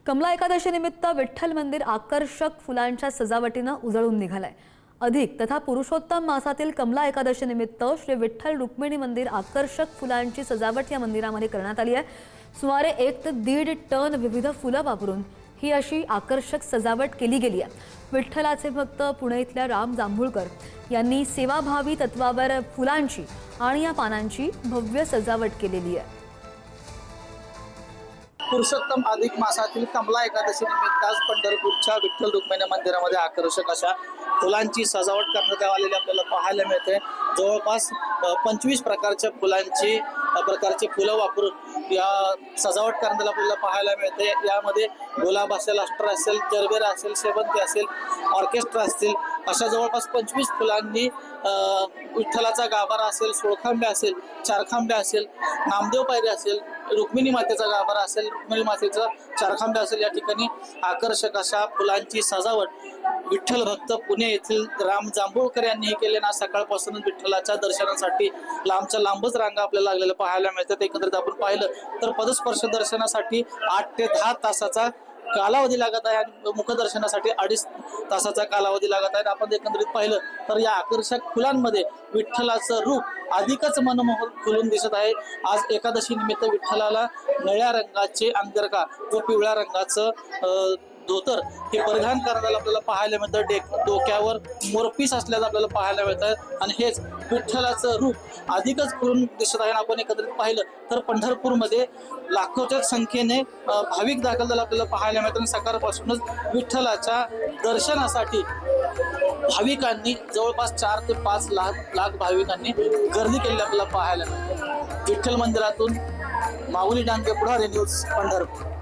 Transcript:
कमला एकादशी निमित्त विठ्ठल मंदिर आकर्षक फुलांच्या सजावटीने उजळून निघालंय। अधिक तथा पुरुषोत्तम मासातील कमला एकादशी निमित्त श्री विठ्ठल रुक्मिणी मंदिर आकर्षक फुलांची सजावट या मंदिरामध्ये करण्यात आली आहे। सुमारे 1 ते 1.5 टन विविध फुलं वापरून ही अशी आकर्षक सजावट केली गेली आहे। विठ्ठलाचे भक्त पुणे इथल्या राम जांभूळकर यांनी सेवाभावी तत्वावर फुलांची आणि या पानांची भव्य सजावट केलेली आहे। पुरुषोत्तम अधिक मासातील कमला एकादशी निमित्त आज पंढरपूरच्या विठ्ठल रुक्मिणी मंदिरामध्ये आकर्षक अशा फुलांची सजावट करण्यात आलेली आपल्याला पाहायला मिळते। जवळपास 25 प्रकारच्या फुलं वापरून या सजावट करण्याला आपल्याला पाहायला मिळते। यामध्ये गुलाब असेल, अस्टर असेल, जरबेरा असेल, शेवंती असेल, ऑर्केस्ट्रा असतील, अशा जवळपास 25 फुलांनी विठ्ठलाचा गाभारा असेल, सोळखांबे असेल, चारखांबे असेल, नामदेव पायरी असेल, रुक्मिणी मातेचा गाभारा असेल, रुक्मिणी मातेचा चारखांबे असेल, या ठिकाणी आकर्षक अशा फुलांची सजावट विठ्ठल भक्त पुणे येथील राम जांभूळकर यांनी केले ना। सकाळपासूनच विठ्ठलाच्या दर्शनासाठी लांबच्या लांबच रांगा आपल्याला लागलेल्या पाहायला मिळतात। एकंदरीत आपण पाहिलं तर पदस्पर्श दर्शनासाठी 8 ते 10 तासाचा कालावधी लागत आहे आणि मुखदर्शनासाठी 2.5 तासाचा कालावधी लागत आहे। आपण एकंदरीत पाहिलं तर या आकर्षक फुलांमध्ये विठ्ठलाचं रूप अधिकच मनमोहक खुलून दिसत आहे। आज एकादशी निमित्त विठ्ठलाला निळ्या रंगाचे अंगरखा व पिवळ्या रंगाचं धोतर हे परिधान करण्याला आपल्याला पाहायला मिळतं। डोक्यावर मोरपीस असल्याचं आपल्याला पाहायला मिळतं आणि हेच विठ्ठलाचं रूप अधिकच खुलून दिसत आहे। आपण एकत्रित पाहिलं तर पंढरपूरमध्ये लाखोच्या संख्येने भाविक दाखल झाला आपल्याला पाहायला मिळतं। सकाळपासूनच विठ्ठलाच्या दर्शनासाठी भाविकांनी जवळपास 4 ते 5 लाख भाविकांनी गर्दी केलेली आपल्याला पाहायला मिळते। विठ्ठल मंदिरातून माऊली डांगे, पुढारी न्यूज, पंढरपूर।